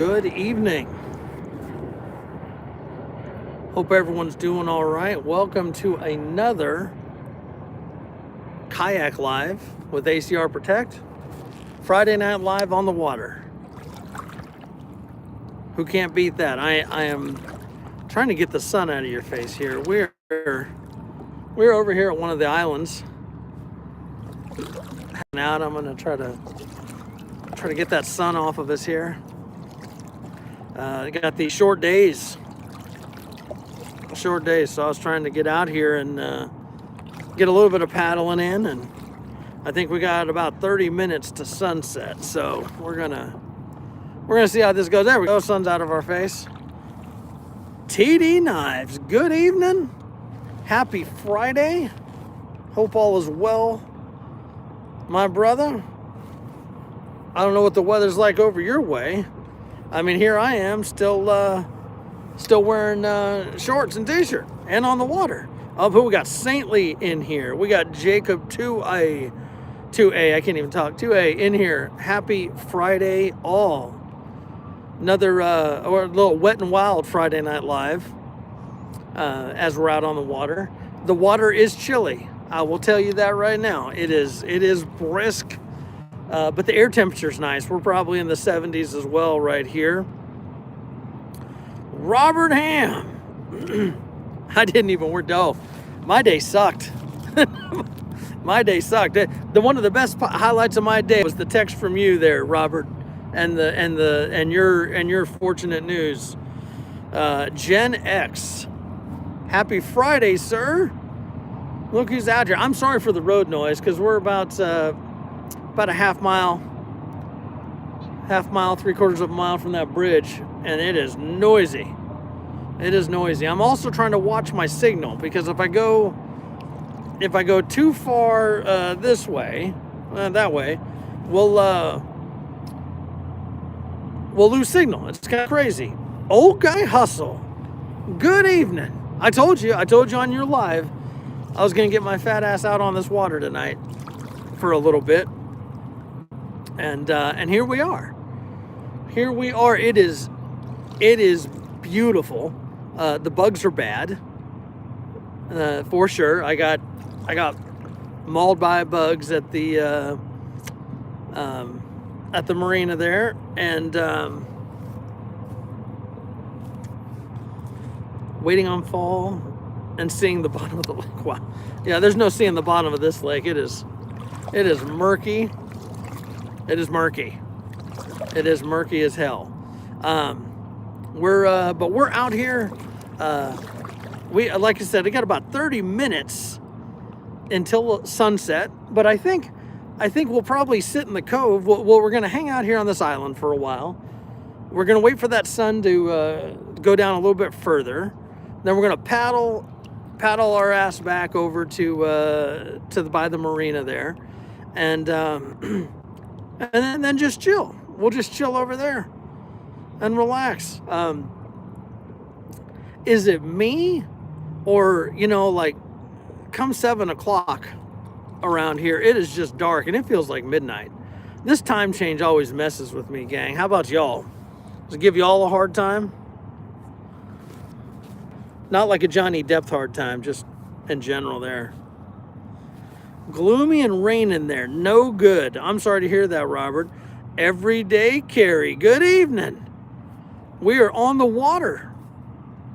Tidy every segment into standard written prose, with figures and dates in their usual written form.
Good evening. Hope everyone's doing all right. Welcome to another Kayak Live with ACR Protect. Friday night live on the water. Who can't beat that? I am trying to get the sun out of your face here. We're over here at one of the islands. Out. I'm gonna try to get that sun off of us here. Got these short days, so I was trying to get out here and get a little bit of paddling in, and I think we got about 30 minutes to sunset, so we're gonna see how this goes. There we go, sun's out of our face. TD Knives, good evening, happy Friday, hope all is well, my brother. I don't know what the weather's like over your way. I mean, here I am still wearing shorts and t-shirt and on the water. Oh, but we got Saintly in here. We got Jacob 2A, I can't even talk, 2A in here. Happy Friday all. Another or a little wet and wild Friday night live as we're out on the water. The water is chilly. I will tell you that right now. It is brisk. But the air temperature's nice. We're probably in the 70s as well right here. Robert Ham. I didn't even work. Oh, my day sucked. My day sucked. The one of the best highlights of my day was the text from you there, Robert, and your fortunate news. Gen X. Happy Friday, sir. Look who's out here. I'm sorry for the road noise because we're about a half mile, 3/4 of a mile from that bridge, and it is noisy. It is noisy. I'm also trying to watch my signal because if I go too far this way, that way, we'll lose signal. It's kind of crazy. Old guy hustle. Good evening. I told you on your live, I was gonna get my fat ass out on this water tonight for a little bit. And here we are. Here we are. It is beautiful. The bugs are bad, for sure. I got mauled by bugs at the marina there, and waiting on fall and seeing the bottom of the lake. Wow. Yeah, there's no seeing the bottom of this lake. It is murky. It is murky. It is murky as hell. We're out here. We, like I said, we got about 30 minutes until sunset. But I think we'll probably sit in the cove. We're gonna hang out here on this island for a while. We're gonna wait for that sun to go down a little bit further. Then we're gonna paddle our ass back over by the marina there, and then just chill. We'll just chill over there and relax. Is it me, or like come 7 o'clock around here, it is just dark and it feels like midnight. This time change always messes with me, gang. How about y'all? Does it give y'all a hard time? Not like a Johnny Depp hard time, just in general there. Gloomy and raining there. No good. I'm sorry to hear that, Robert. Everyday Carrie. Good evening. We are on the water.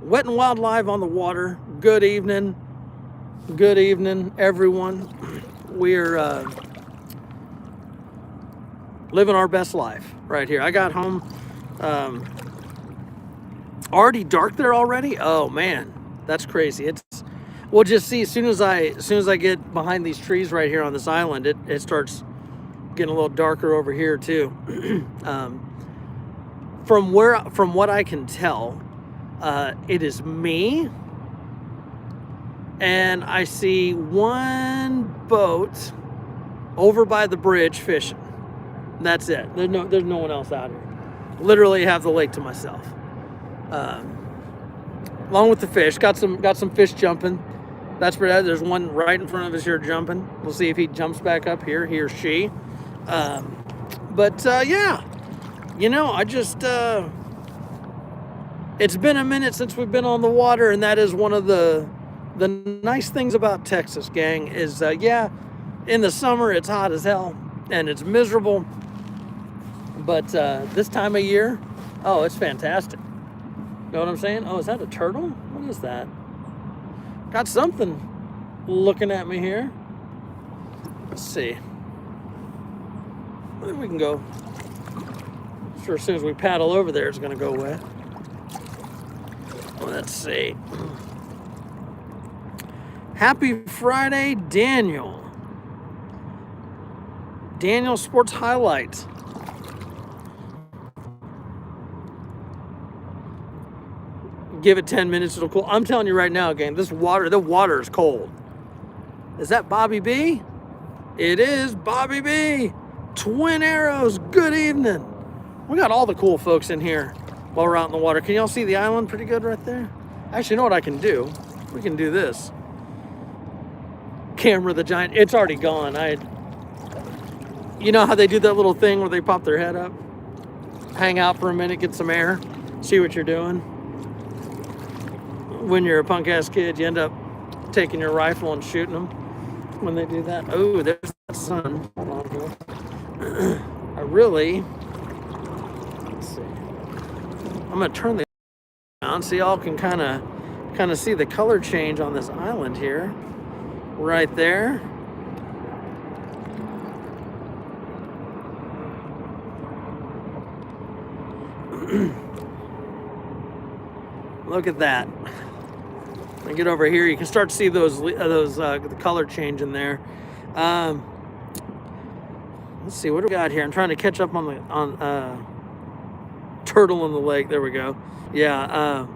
Wet and Wild live on the water. Good evening. Good evening, everyone. We're living our best life right here. I got home. Already dark there already? Oh man, that's crazy. We'll just see as soon as I get behind these trees right here on this island, it starts getting a little darker over here too. From what I can tell, it is me, and I see one boat over by the bridge fishing. That's it. There's no one else out here. Literally have the lake to myself. Along with the fish, got some fish jumping. That's pretty. There's one right in front of us here jumping. We'll see if he jumps back up here, he or she. Yeah, You know, I just, it's been a minute since we've been on the water, and that is one of the nice things about Texas, gang, is, yeah, in the summer it's hot as hell, and it's miserable, but this time of year, oh, it's fantastic. Know what I'm saying? Oh, is that a turtle? What is that? Got something looking at me here. Let's see. I think we can go. Sure, as soon as we paddle over there, it's going to go away. Let's see. Happy Friday, Daniel. Daniel Sports Highlights. Give it 10 minutes, it'll cool. I'm telling you right now, gang, the water is cold. Is that Bobby B? It is Bobby B. Twin Arrows, good evening. We got all the cool folks in here while we're out in the water. Can y'all see the island pretty good right there? Actually, you know what I can do? We can do this. Camera the giant, it's already gone. You know how they do that little thing where they pop their head up? Hang out for a minute, get some air, see what you're doing. When you're a punk ass kid, you end up taking your rifle and shooting them when they do that. Oh, there's that sun. Hold on here. I really, let's see. I'm gonna turn the on so y'all can kind of see the color change on this island here, right there. Look at that. I get over here, you can start to see the color change in there. Let's see, what do we got here? I'm trying to catch up on turtle in the lake. There we go. Yeah.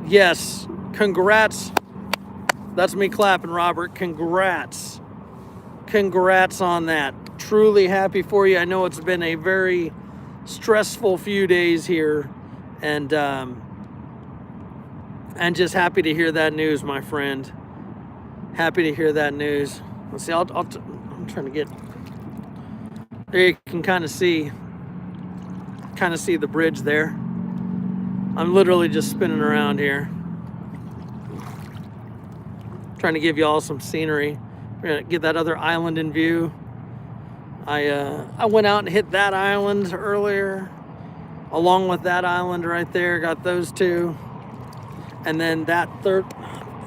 Yes. Congrats. That's me clapping, Robert. Congrats on that. Truly happy for you. I know it's been a very stressful few days here, and just happy to hear that news, my friend. Happy to hear that news. Let's see. I'm trying to get there. You can kind of see the bridge there. I'm literally just spinning around here, trying to give you all some scenery. We're gonna get that other island in view. I went out and hit that island earlier, along with that island right there. Got those two, and then that third,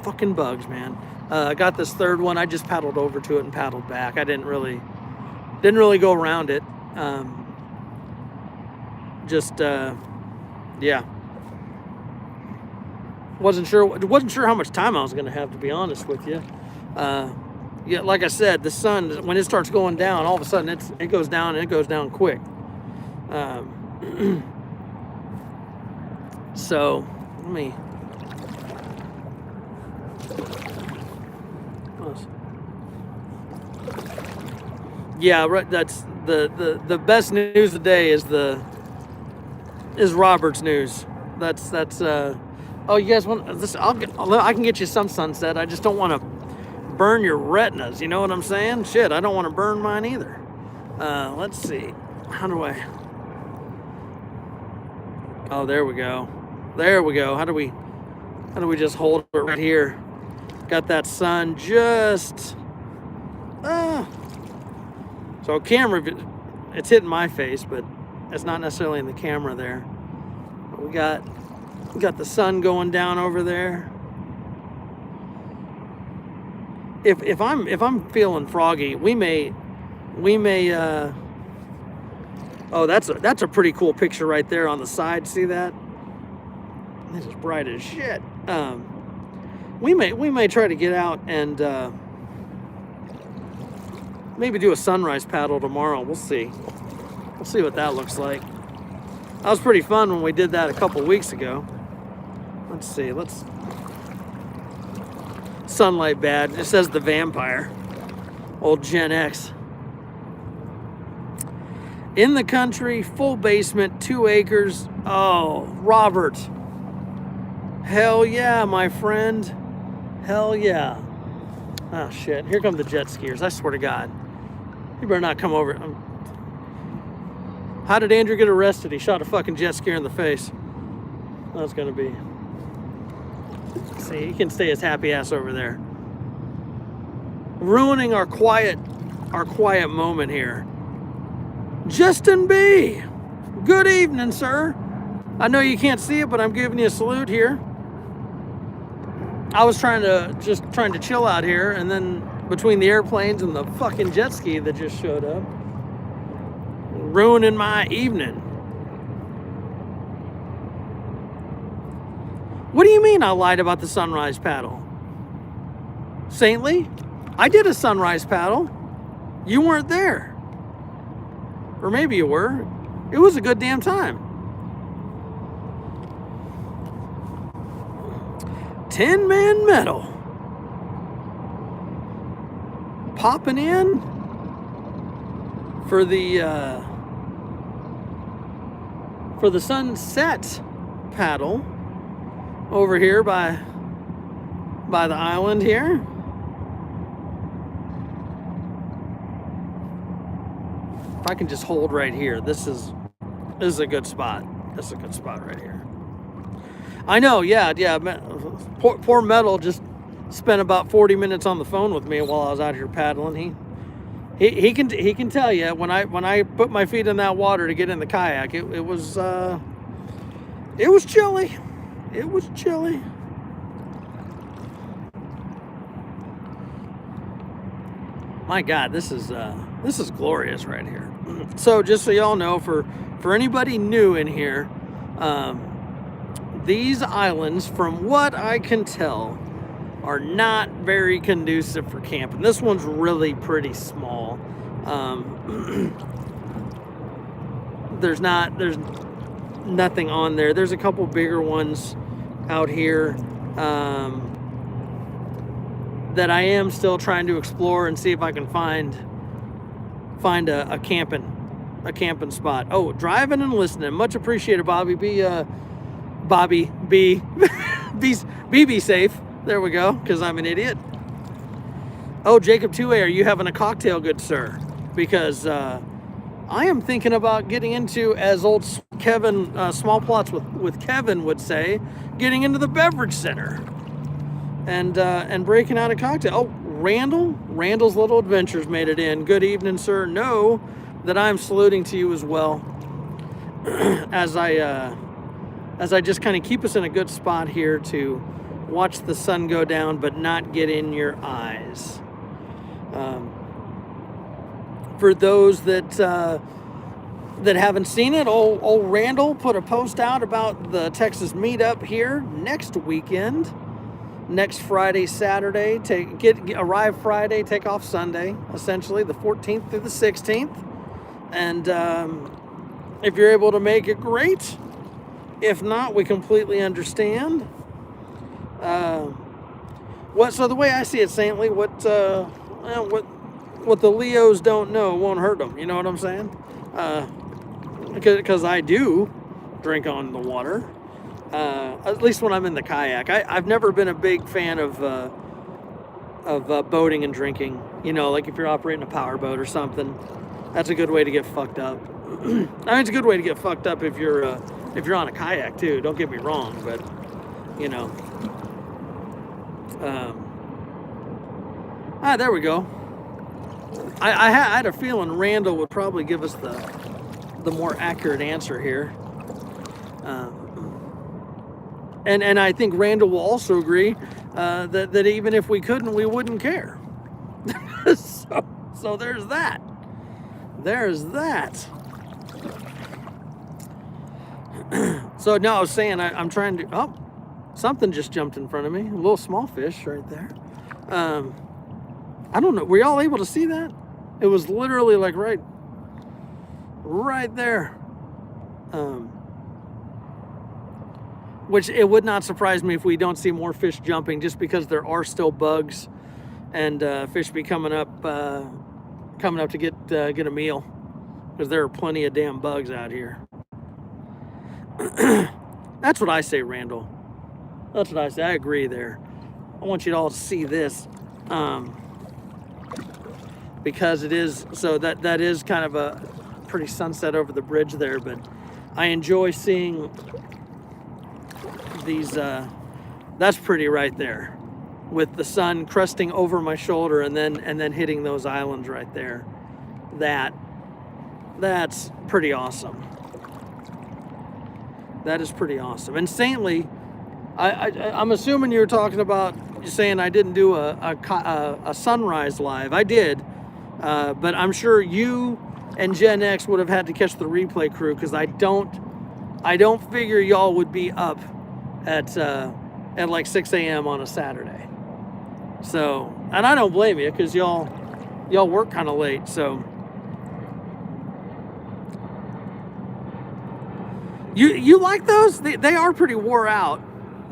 fucking bugs, man. I got this third one. I just paddled over to it and paddled back. I didn't really go around it. Yeah. Wasn't sure how much time I was gonna have, to be honest with you. Yeah, like I said, the sun, when it starts going down, all of a sudden it goes down, and it goes down quick. So let me. Yeah, right. That's the best news of the day is Robert's news. That's. Oh, you guys want this? I can get you some sunset. I just don't want to burn your retinas. You know what I'm saying? Shit, I don't want to burn mine either. Let's see. How do I? Oh, there we go. There we go. How do we just hold it right here? Got that sun just. So camera, it's hitting my face, but it's not necessarily in the camera there. But we got the sun going down over there. If I'm feeling froggy, we may. Oh, that's a pretty cool picture right there on the side. See that? This is bright as shit. We may try to get out and maybe do a sunrise paddle tomorrow. We'll see. We'll see what that looks like. That was pretty fun when we did that a couple weeks ago. Let's see. Sunlight bad. It says the vampire. Old Gen X. In the country, full basement, 2 acres. Oh, Robert. Hell yeah, my friend. Hell yeah. Oh, shit. Here come the jet skiers. I swear to God. You better not come over. How did Andrew get arrested? He shot a fucking jet skier in the face. That's gonna be. See, he can stay his happy ass over there. Ruining our quiet moment here. Justin B. Good evening, sir. I know you can't see it, but I'm giving you a salute here. I was trying to chill out here, and then between the airplanes and the fucking jet ski that just showed up, ruining my evening. What do you mean I lied about the sunrise paddle? Saintly, I did a sunrise paddle. You weren't there. Or maybe you were. It was a good damn time. 10-man medal. Popping in for the sunset paddle over here by the island here. If I can just hold right here, this is a good spot. This is a good spot right here. I know, yeah. Poor Metal just spent about 40 minutes on the phone with me while I was out here paddling. He can tell you when I put my feet in that water to get in the kayak, it was chilly. It was chilly. My God, this is glorious right here. So just so y'all know, for anybody new in here, these islands, from what I can tell, are not very conducive for camping. This one's really pretty small. There's nothing on there. There's a couple bigger ones out here that I am still trying to explore and see if I can find a camping spot. Oh, driving and listening, much appreciated, Bobby B. Bobby B. be safe. There we go, because I'm an idiot. Oh, Jacob 2A, are you having a cocktail, good sir? Because I am thinking about getting into, as old Kevin, Small Plots with Kevin would say, getting into the beverage center and breaking out a cocktail. Oh, Randall's Little Adventures made it in. Good evening, sir. Know that I'm saluting to you as well as I just kind of keep us in a good spot here to watch the sun go down, but not get in your eyes. For those that haven't seen it, old Randall put a post out about the Texas meetup here next weekend, next Friday, Saturday. Arrive Friday, take off Sunday, essentially the 14th through the 16th. And if you're able to make it, great. If not, we completely understand. So the way I see it, Saintly, what the Leos don't know won't hurt them. You know what I'm saying? Because I do drink on the water, at least when I'm in the kayak. I've never been a big fan of boating and drinking. You know, like if you're operating a power boat or something, that's a good way to get fucked up. I mean, it's a good way to get fucked up if you're on a kayak too. Don't get me wrong, but you know. There we go. I had a feeling Randall would probably give us the more accurate answer here. And I think Randall will also agree that even if we couldn't, we wouldn't care. So there's that. There's that. So no, I was saying I'm trying to. Oh, something just jumped in front of me. A little small fish right there. I don't know. Were y'all able to see that? It was literally like right there. Which it would not surprise me if we don't see more fish jumping, just because there are still bugs and fish be coming up to get a meal, because there are plenty of damn bugs out here. That's what I say, Randall. That's what I say. I agree there. I want you all to see this, because it is so that is kind of a pretty sunset over the bridge there, but I enjoy seeing these. That's pretty right there, with the sun cresting over my shoulder and then hitting those islands right there. That's pretty awesome. That is pretty awesome. And Saintly, I'm assuming you were talking about saying I didn't do a sunrise live. I did, but I'm sure you and Gen X would have had to catch the replay crew, because I don't figure y'all would be up at like 6 a.m. on a Saturday. So, and I don't blame you, because y'all work kind of late. So you like those? They are pretty wore out.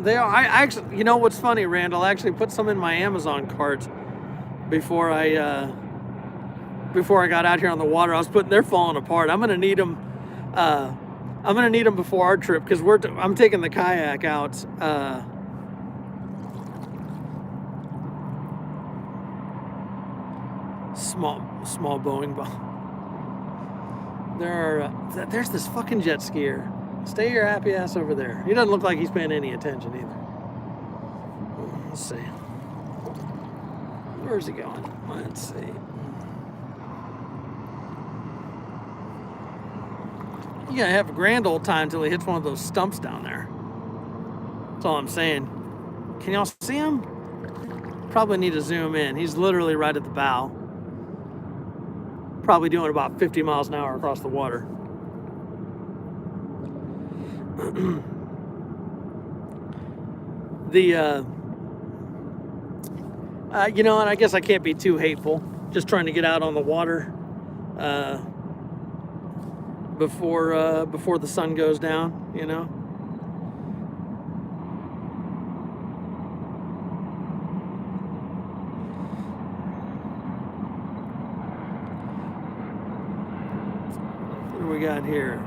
They are. I actually, you know what's funny, Randall? I actually put some in my Amazon cart before I got out here on the water. They're falling apart. I'm gonna need them. I'm gonna need them before our trip, because I'm taking the kayak out. Small Boeing ball. There's this fucking jet skier. Stay your happy ass over there. He doesn't look like he's paying any attention either. Let's see. Where's he going? Let's see. You gotta have a grand old time till he hits one of those stumps down there. That's all I'm saying. Can y'all see him? Probably need to zoom in. He's literally right at the bow. Probably doing about 50 miles an hour across the water. You know, and I guess I can't be too hateful. Just trying to get out on the water before the sun goes down, you know. What do we got here?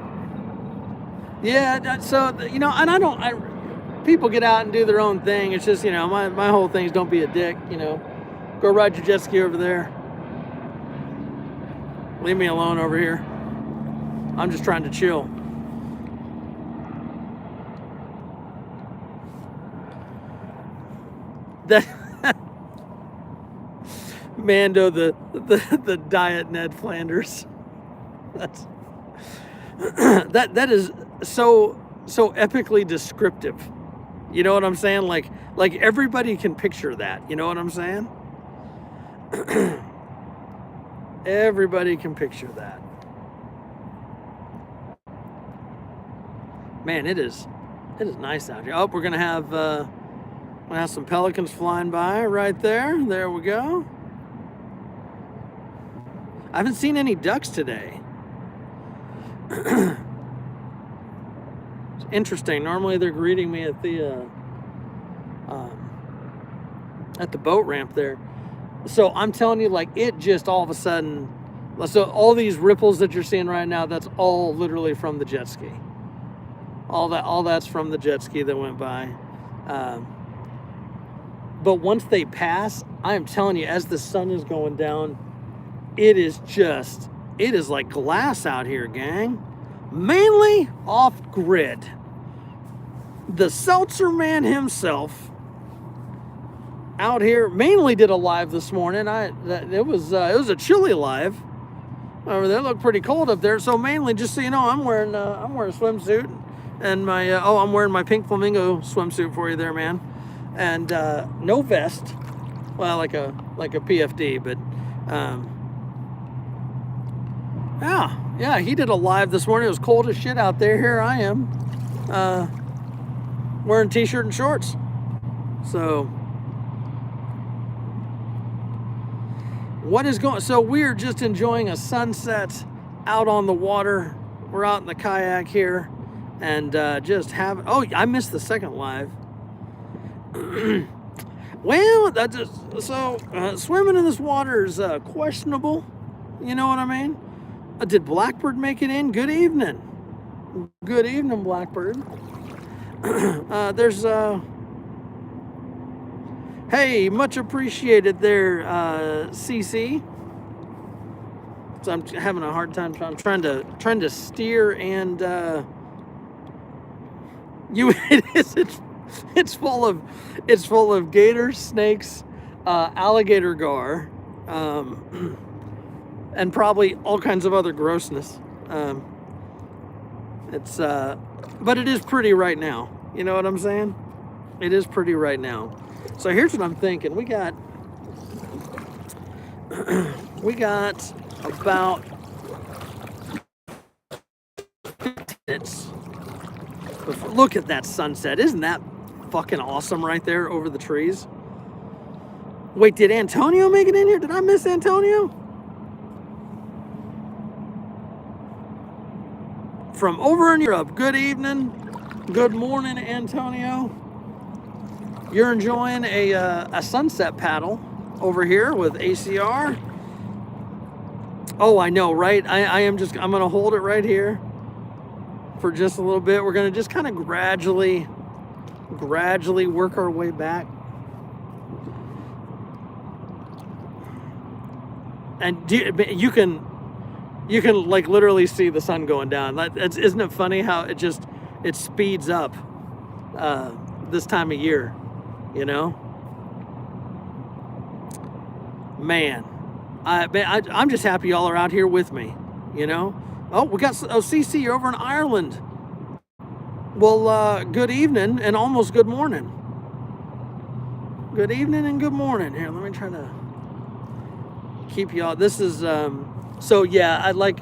Yeah, so, you know, and people get out and do their own thing. It's just, you know, my whole thing is don't be a dick, you know. Go ride your jet ski over there. Leave me alone over here. I'm just trying to chill. That Mando, the diet Ned Flanders. That is so epically descriptive. You know what I'm saying? Like everybody can picture that. You know what I'm saying? Everybody can picture that. Man, it is nice out here. Oh, we're gonna have some pelicans flying by right there. There we go. I haven't seen any ducks today. It's interesting. Normally they're greeting me at the boat ramp there. So I'm telling you, like, it just all of a sudden, so all these ripples that you're seeing right now, that's all literally from the jet ski. All that's from the jet ski that went by. But once they pass, I am telling you, as the sun is going down, it is like glass out here, gang. Mainly off grid. The Seltzer man himself out here mainly did a live this morning. It was a chilly live. Over there, looked pretty cold up there. So mainly, just so you know, I'm wearing a swimsuit and I'm wearing my pink flamingo swimsuit for you there, man. And no vest. Well, like a PFD, but yeah, he did a live this morning. It was cold as shit out there. Here I am, wearing t-shirt and shorts. So so we're just enjoying a sunset out on the water. We're out in the kayak here and I missed the second live. Well, swimming in this water is questionable. You know what I mean? Did Blackbird make it in? Good evening. Good evening, Blackbird. Hey, much appreciated there, CC. So I'm having a hard time. I'm trying to steer and it's full of gators, snakes, alligator gar, and probably all kinds of other grossness. But it is pretty right now. You know what I'm saying? It is pretty right now. So here's what I'm thinking. We got about minutes. Look at that sunset. Isn't that fucking awesome right there over the trees? Wait, did Antonio make it in here? Did I miss Antonio? From over in Europe. Good evening. Good morning, Antonio. You're enjoying a sunset paddle over here with ACR. Oh, I know, right? I'm gonna hold it right here for just a little bit. We're gonna just kind of gradually work our way back. And you can like literally see the sun going down. Isn't it funny how it speeds up this time of year, you know? Man, I'm just happy y'all are out here with me, you know? Oh, we got CC, you're over in Ireland. Well, good evening and almost good morning. Good evening and good morning. Here, let me try to keep y'all. This is so yeah. I like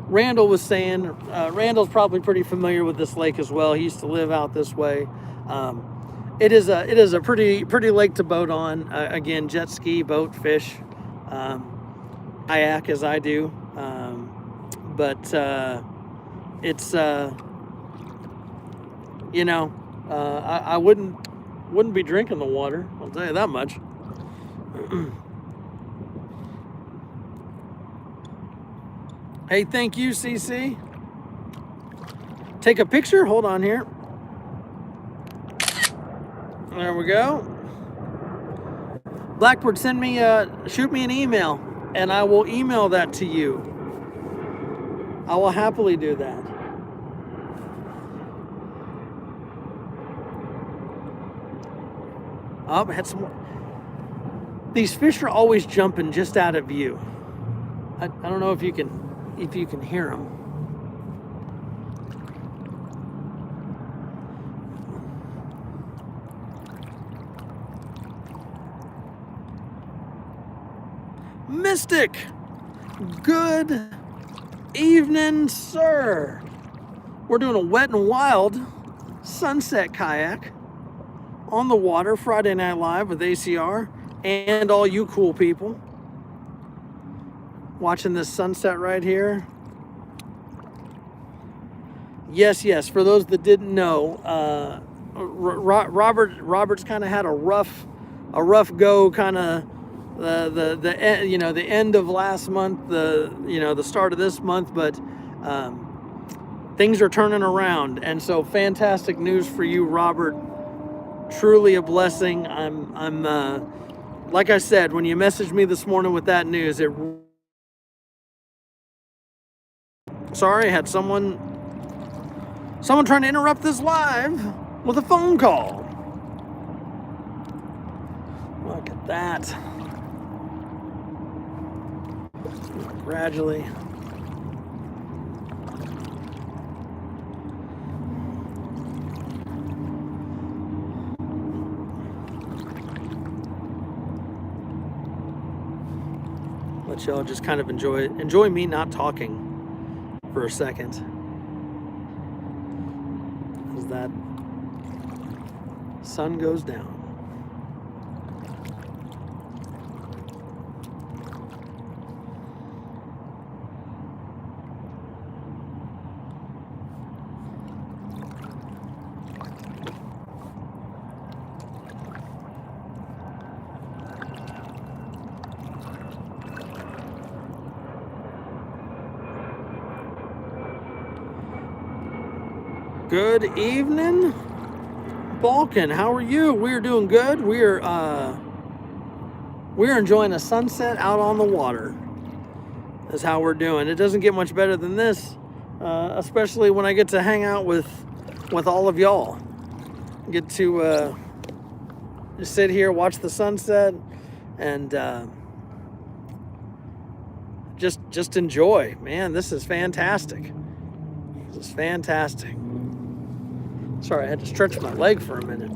Randall was saying. Randall's probably pretty familiar with this lake as well. He used to live out this way. It is a pretty lake to boat on. Again, jet ski, boat, fish, kayak as I do. But it's you know, I wouldn't be drinking the water. I'll tell you that much. Hey, thank you, CC. Take a picture. Hold on here. There we go. Blackbird, shoot me an email, and I will email that to you. I will happily do that. Oh, I had some more. These fish are always jumping just out of view. I don't know if you can hear them. Mystic, good evening, sir. We're doing a wet and wild sunset kayak on the water, Friday Night Live with ACR and all you cool people watching this sunset right here. Yes, for those that didn't know, Robert's kind of had a rough go, kind of the end of last month, the start of this month, but things are turning around, and so fantastic news for you, Robert. Truly a blessing. I'm like I said, when you messaged me this morning with that news, sorry, I had someone trying to interrupt this live with a phone call. Look at that. Gradually. Let y'all just kind of enjoy me not talking for a second, as that sun goes down. Good evening, Balkan. How are you? We're doing good. We're enjoying a sunset out on the water. is how we're doing. It doesn't get much better than this, especially when I get to hang out with all of y'all. Get to just sit here, watch the sunset, and just enjoy. Man, this is fantastic. This is fantastic. Sorry, I had to stretch my leg for a minute.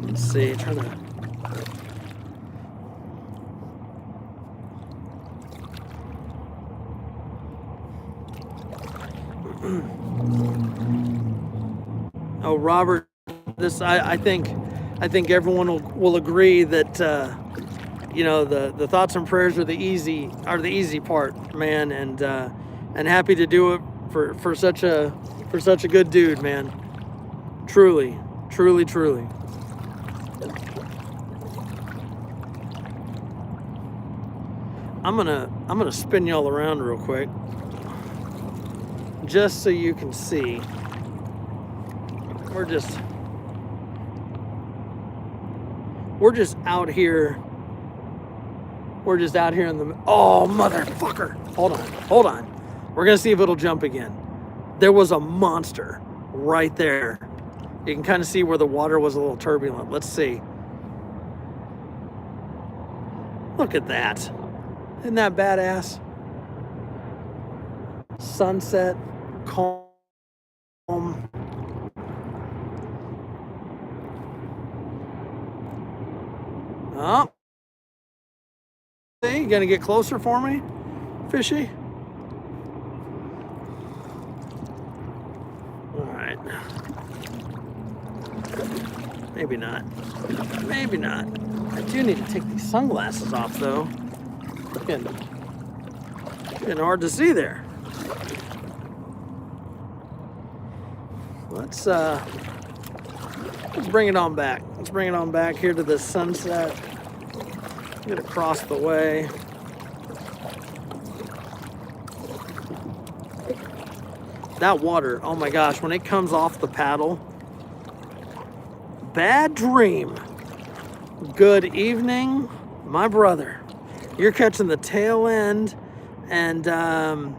Let's see, trying to. Oh, Robert, this I think everyone will agree that you know, the thoughts and prayers are the easy part, man, and happy to do it for such a good dude, man. Truly. I'm gonna spin y'all around real quick, just so you can see. We're just out here. We're just out here in the. Oh, motherfucker! Hold on. We're gonna see if it'll jump again. There was a monster right there. You can kind of see where the water was a little turbulent. Let's see. Look at that. Isn't that badass? Sunset, calm. Oh. See, you gonna get closer for me, fishy? All right. Maybe not. Maybe not. I do need to take these sunglasses off, though. Getting hard to see there. Let's bring it on back. Let's bring it on back here to the sunset. Get across the way. That water, oh my gosh, when it comes off the paddle, bad dream. Good evening, my brother. You're catching the tail end of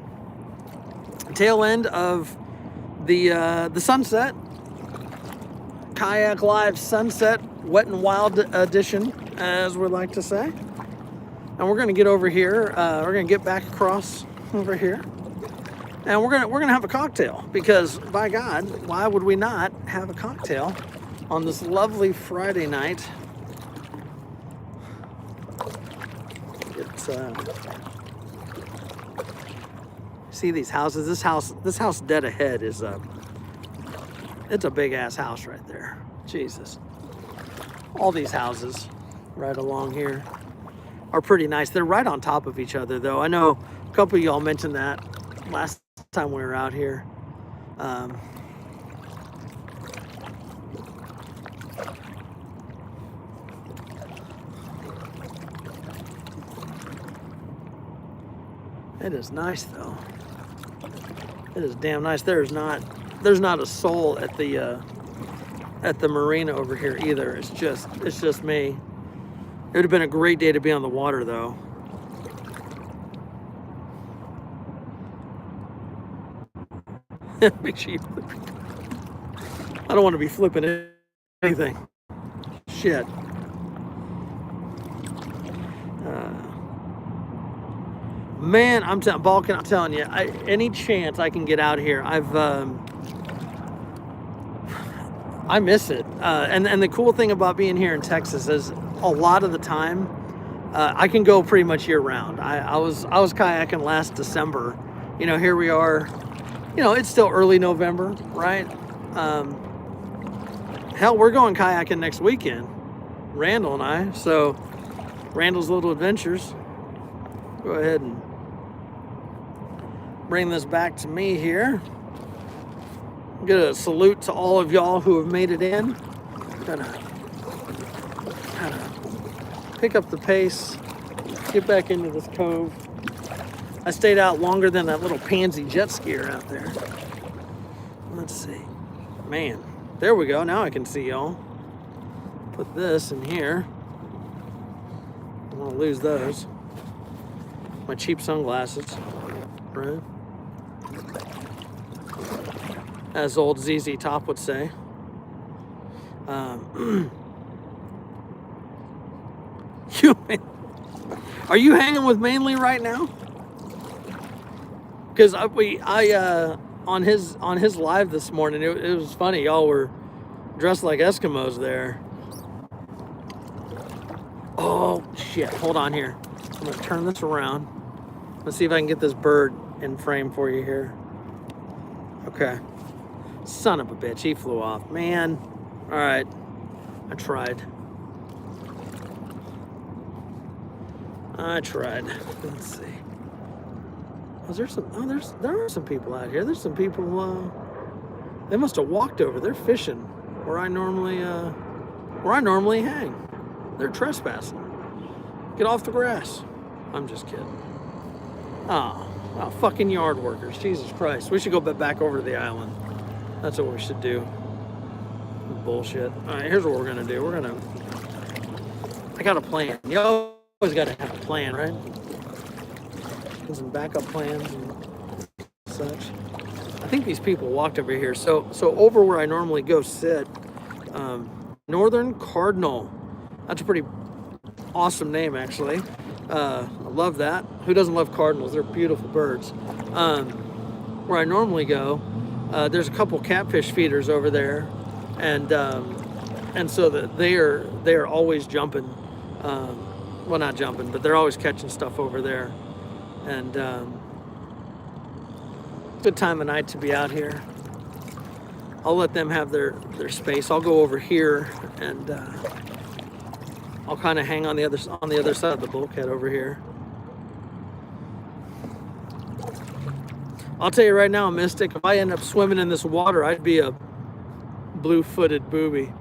the sunset. Kayak Live Sunset Wet and Wild Edition, as we like to say. And we're gonna get over here. We're gonna get back across over here, and we're gonna have a cocktail, because by God, why would we not have a cocktail on this lovely Friday night? See these houses. This house dead ahead is it's a big ass house right there. Jesus. All these houses right along here are pretty nice. They're right on top of each other, though. I know a couple of y'all mentioned that last time we were out here. It is nice, though. It is damn nice. There's not a soul at the marina over here either. It's just me. It would have been a great day to be on the water, though. Make sure you flip. I don't want to be flipping anything. Shit. Man, Balkan, I'm telling you, any chance I can get out here, I miss it. And the cool thing about being here in Texas is a lot of the time, I can go pretty much year round. I was kayaking last December. You know, here we are. You know, it's still early November, right? Hell, we're going kayaking next weekend, Randall and I. So, Randall's Little Adventures. Go ahead and bring this back to me here. Get a salute to all of y'all who have made it in. Gotta pick up the pace, get back into this cove. I stayed out longer than that little pansy jet skier out there. Let's see. Man, there we go. Now I can see y'all. Put this in here. I don't want to lose those. My cheap sunglasses, right? As old ZZ Top would say. Are you hanging with Mainly right now? Because on his live this morning, it was funny. Y'all were dressed like Eskimos there. Oh shit! Hold on here. I'm gonna turn this around. Let's see if I can get this bird in frame for you here. Okay. Son of a bitch, he flew off. Man. All right. I tried. Let's see. Was there some? Oh, there are some people out here. There's some people. They must have walked over. They're fishing where I normally hang. They're trespassing. Get off the grass. I'm just kidding. Oh, fucking yard workers. Jesus Christ. We should go back over to the island. That's what we should do. Bullshit. All right, here's what we're gonna do. I got a plan. You always got to have a plan, right? And some backup plans and such. I think these people walked over here. So over where I normally go sit, Northern Cardinal. That's a pretty awesome name, actually. I love that. Who doesn't love cardinals? They're beautiful birds. Where I normally go, there's a couple catfish feeders over there, and so that they are always jumping. Well, not jumping, but they're always catching stuff over there, and good time of night to be out here. I'll let them have their space. I'll go over here and I'll kind of hang on the other side of the bulkhead over here. I'll tell you right now, Mystic, if I end up swimming in this water, I'd be a blue-footed booby.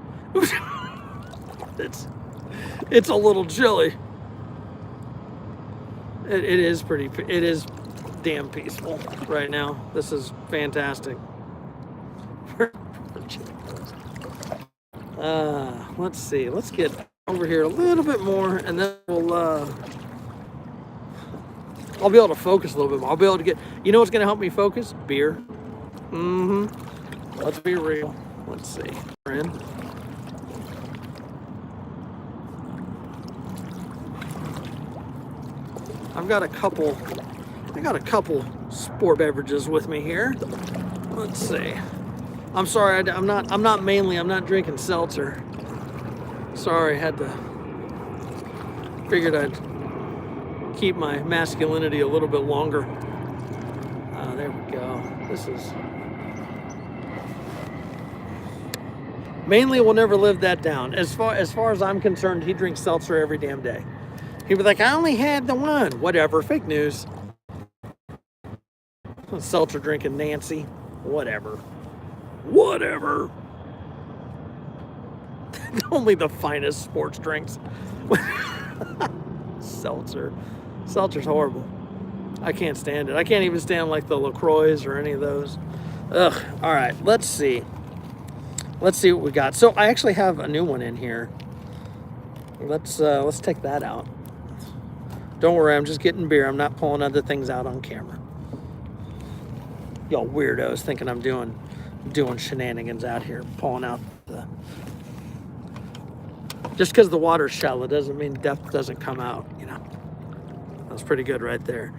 It's a little chilly. It is damn peaceful right now. This is fantastic. Let's see. Let's get over here a little bit more, and then I'll be able to focus a little bit more. I'll be able to get, you know what's going to help me focus? Beer. Let's be real. Let's see. We're in. I got a couple sport beverages with me here. Let's see. I'm sorry, I'm not drinking seltzer. Sorry, figured I'd keep my masculinity a little bit longer. There we go. Mainly will never live that down. As far as I'm concerned, he drinks seltzer every damn day. He'd be like, I only had the one. Whatever, fake news. Seltzer drinking Nancy. Whatever. Only the finest sports drinks. Seltzer's horrible. I can't stand it. I can't even stand like the LaCroix or any of those. Ugh. All right, let's see what we got. So I actually have a new one in here. Let's take that out. Don't worry, I'm just getting beer. I'm not pulling other things out on camera. Y'all weirdos thinking I'm doing shenanigans out here, pulling out the... Just because the water's shallow doesn't mean depth doesn't come out, you know. That's pretty good right there.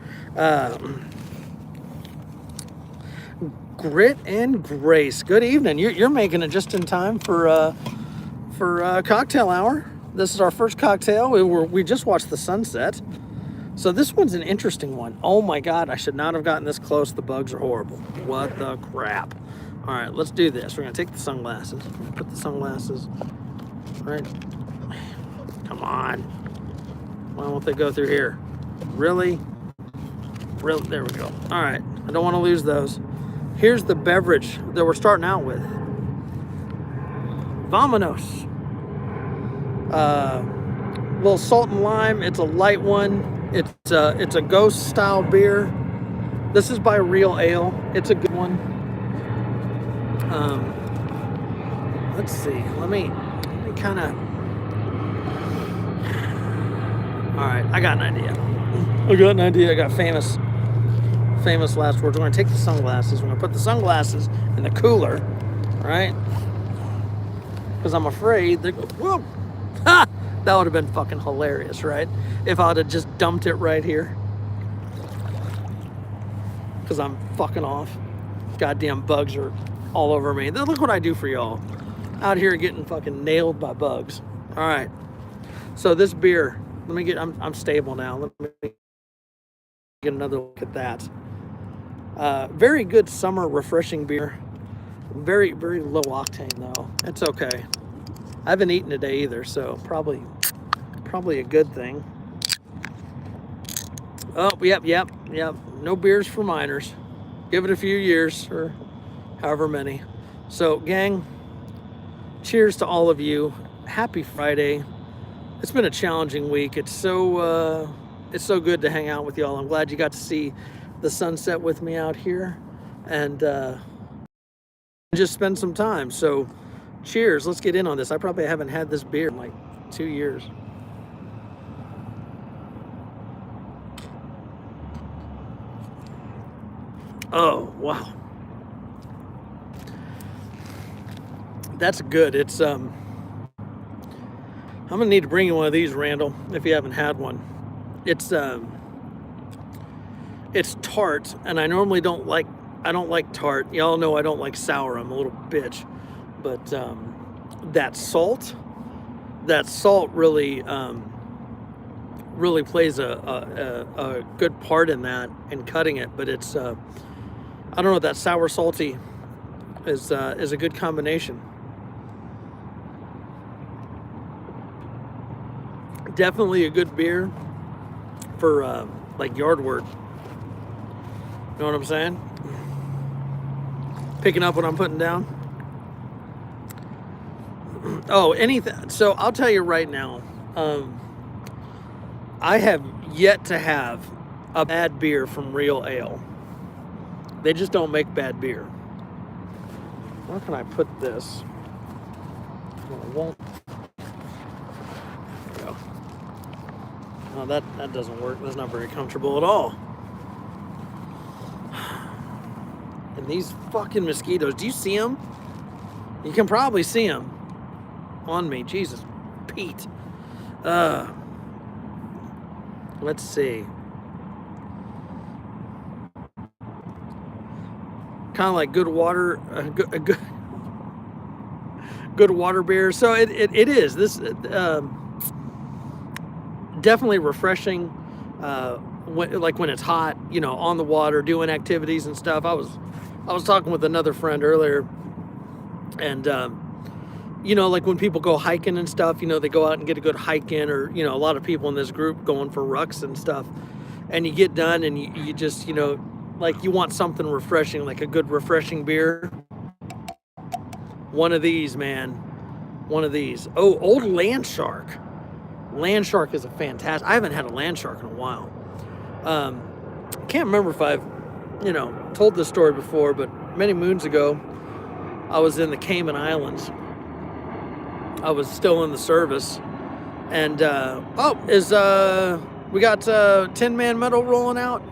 Grit and Grace. Good evening. You're making it just in time for cocktail hour. This is our first cocktail. We just watched the sunset. So this one's an interesting one. Oh my God, I should not have gotten this close. The bugs are horrible. What the crap. All right, let's do this. We're gonna take the sunglasses. Put the sunglasses, right? Come on. Why won't they go through here? Really? There we go. All right, I don't want to lose those. Here's the beverage that we're starting out with. Vamonos. Little salt and lime. It's a light one. It's a ghost style beer. This is by Real Ale. It's a good one. Let's see. Let me kind of. right, I got an idea. I got famous last words. We're gonna take the sunglasses. We're gonna put the sunglasses in the cooler, right? Because I'm afraid they go, whoa. Ha! That would have been fucking hilarious, right? If I would have just dumped it right here. Because I'm fucking off. Goddamn bugs are all over me. Then look what I do for y'all. Out here getting fucking nailed by bugs. All right. So this beer, let me get, I'm stable now. Let me get another look at that. Very good summer refreshing beer. Very, very low octane though. It's okay. I haven't eaten today either, so probably a good thing. Oh, yep. No beers for minors. Give it a few years or however many. So, gang, cheers to all of you. Happy Friday. It's been a challenging week. It's so good to hang out with y'all. I'm glad you got to see the sunset with me out here and just spend some time. So, cheers. Let's get in on this. I probably haven't had this beer in like 2 years. Oh, wow. That's good. It's I'm gonna need to bring you one of these, Randall, if you haven't had one. It's tart, and I normally don't like tart. Y'all know I don't like sour. I'm a little bitch. But that salt really really plays a good part in that and cutting it. But it's I don't know, that sour salty is a good combination. Definitely a good beer for like yard work. You know what I'm saying? Picking up what I'm putting down. Oh, anything. So I'll tell you right now, I have yet to have a bad beer from Real Ale. They just don't make bad beer. Where can I put this? Well, it won't. There we go. No, that doesn't work. That's not very comfortable at all. And these fucking mosquitoes, do you see them? You can probably see them on me. Jesus, Pete. Let's see. Kind of like good water, good water beer. So it is this definitely refreshing. When it's hot, you know, on the water, doing activities and stuff. I was talking with another friend earlier, and you know, like when people go hiking and stuff, you know, they go out and get a good hike in, or you know, a lot of people in this group going for rucks and stuff, and you get done and you just, you know, like you want something refreshing, like a good refreshing beer. One of these, man. One of these. Oh, old Land Shark. Land Shark is a fantastic. I haven't had a Land Shark in a while. Can't remember if I've, you know, told this story before, but many moons ago, I was in the Cayman Islands. I was still in the service, and we got Tin Man Metal rolling out.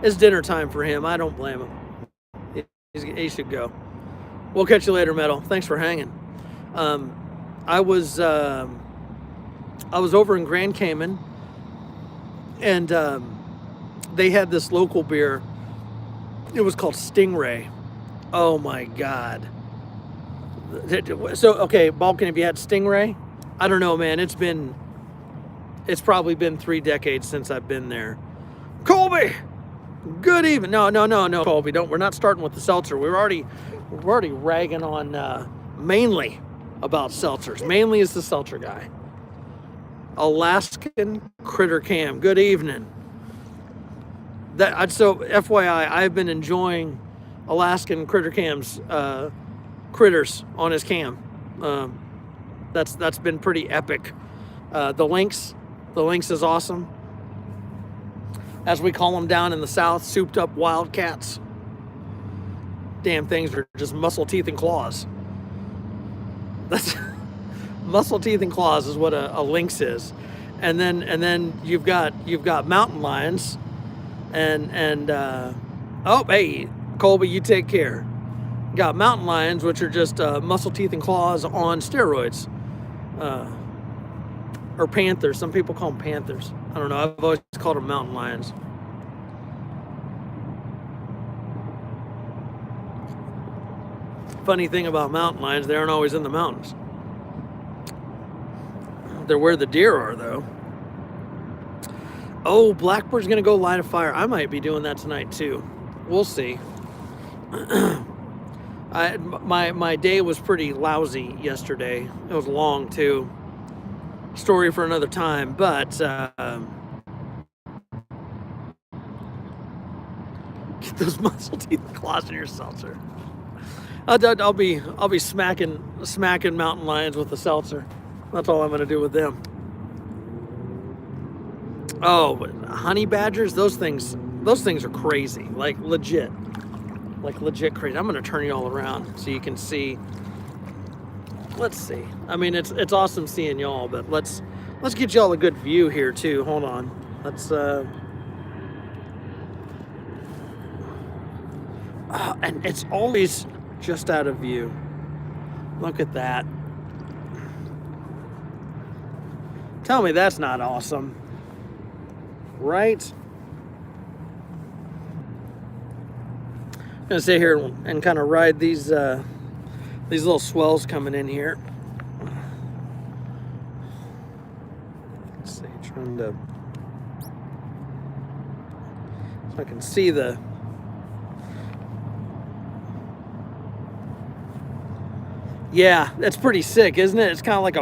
It's dinner time for him. I don't blame him. He should go. We'll catch you later, Metal. Thanks for hanging. I was over in Grand Cayman, and they had this local beer. It was called Stingray. Oh my God. So, okay, Balkan, have you had Stingray? I don't know, man. It's probably been 3 decades since I've been there. Colby! Good evening. No, Colby. We're not starting with the seltzer. We're already ragging on mainly about seltzers. Mainly is the seltzer guy. Alaskan Critter Cam. Good evening. So FYI, I've been enjoying Alaskan Critter Cam's critters on his cam. That's been pretty epic. The Lynx is awesome. As we call them down in the South, souped up wildcats. Damn things are just muscle, teeth, and claws. That's muscle, teeth, and claws is what a lynx is. and then you've got mountain lions, and oh, hey, Colby, you take care. Got mountain lions, which are just muscle, teeth, and claws on steroids, or panthers. Some people call them panthers. I don't know. I've always called them mountain lions. Funny thing about mountain lions, they aren't always in the mountains. They're where the deer are, though. Oh, Blackbird's gonna go light a fire. I might be doing that tonight too. We'll see. My day was pretty lousy yesterday. It was long too. Story for another time, but get those muscle teeth and claws in your seltzer. I'll be smacking mountain lions with the seltzer. That's all I'm gonna do with them. Oh, honey badgers, those things are crazy. Like legit crazy. I'm gonna turn you all around so you can see. Let's see. I mean, it's awesome seeing y'all, but let's get y'all a good view here too. Hold on. Let's and it's always just out of view. Look at that. Tell me that's not awesome. Right? I'm gonna sit here and kind of ride these little swells coming in here. Let's see, trying to so I can see the. Yeah, that's pretty sick, isn't it? It's kind of like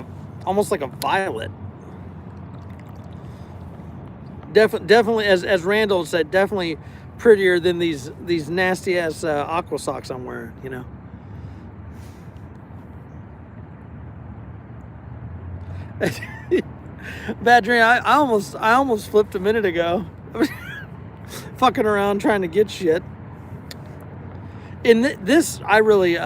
almost like a violet. Definitely, as Randall said, definitely prettier than these nasty ass aqua socks I'm wearing. You know. Bad dream. I almost flipped a minute ago. Fucking around trying to get shit. In this, I really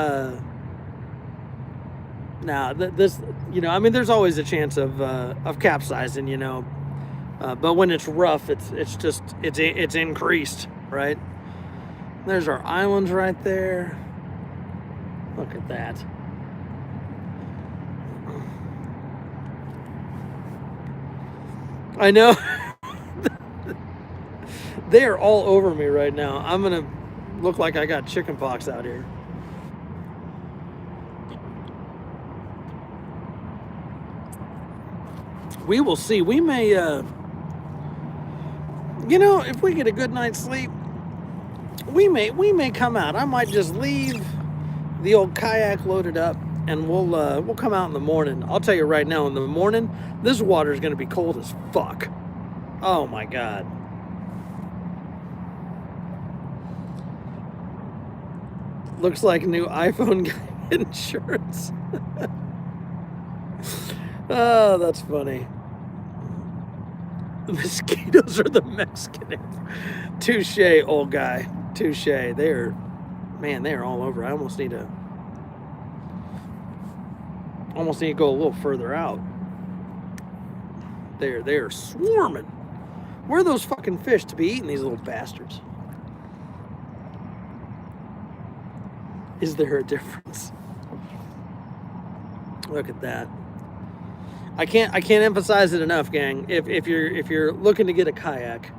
this, you know, I mean, there's always a chance of capsizing, you know. But when it's rough, it's increased, right? There's our islands right there. Look at that. I know. They are all over me right now. I'm gonna look like I got chicken pox out here. We will see. We may, you know, if we get a good night's sleep, we may come out. I might just leave the old kayak loaded up, and we'll come out in the morning. I'll tell you right now, in the morning, this water is going to be cold as fuck. Oh my God. Looks like new iPhone insurance. Oh, that's funny. The mosquitoes are the Mexican. Touche, old guy. Touche. They're all over. I almost need to go a little further out. They're swarming. Where are those fucking fish to be eating, these little bastards? Is there a difference? Look at that. I can't emphasize it enough, gang. If you're looking to get a kayak,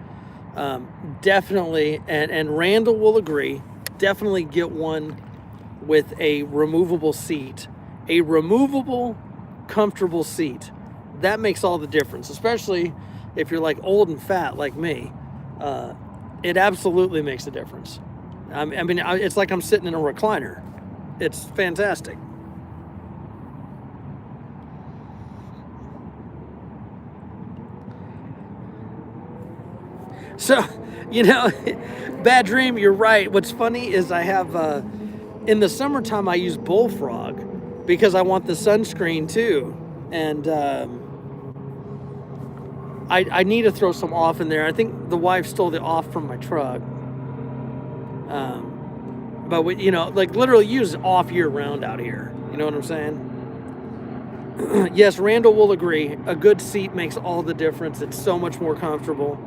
definitely, and Randall will agree, definitely get one with a removable seat, a removable, comfortable seat. That makes all the difference, especially if you're like old and fat like me. It absolutely makes a difference. I mean, it's like I'm sitting in a recliner. It's fantastic. So, you know, bad dream, you're right. What's funny is I have, in the summertime, I use Bullfrog because I want the sunscreen too. And I need to throw some off in there. I think the wife stole the off from my truck. But we, you know, like literally use off year round out here. You know what I'm saying? Yes, Randall will agree. A good seat makes all the difference. It's so much more comfortable.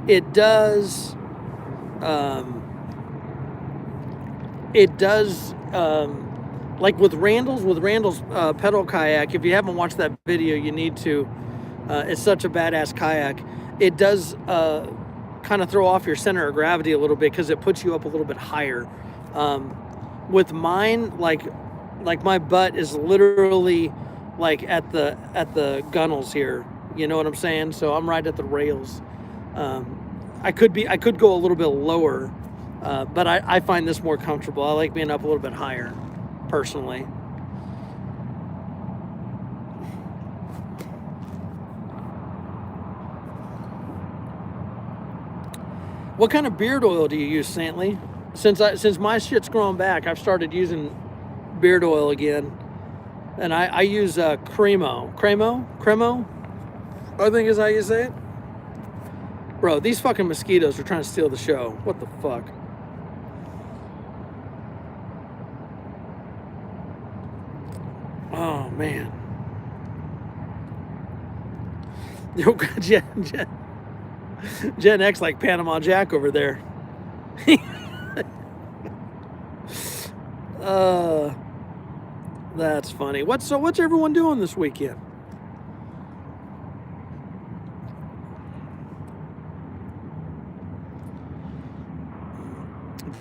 It does. It does. Like with Randall's pedal kayak. If you haven't watched that video, you need to. It's such a badass kayak. It does kind of throw off your center of gravity a little bit because it puts you up a little bit higher. With mine, like my butt is literally like at the gunnels here. You know what I'm saying? So I'm right at the rails. I could go a little bit lower, but I find this more comfortable. I like being up a little bit higher, personally. What kind of beard oil do you use, Santley? Since my shit's growing back, I've started using beard oil again, and I use Cremo, I think is how you say it. Bro, these fucking mosquitoes are trying to steal the show. What the fuck? Oh man. Yo, Gen X like Panama Jack over there. That's funny. What's everyone doing this weekend?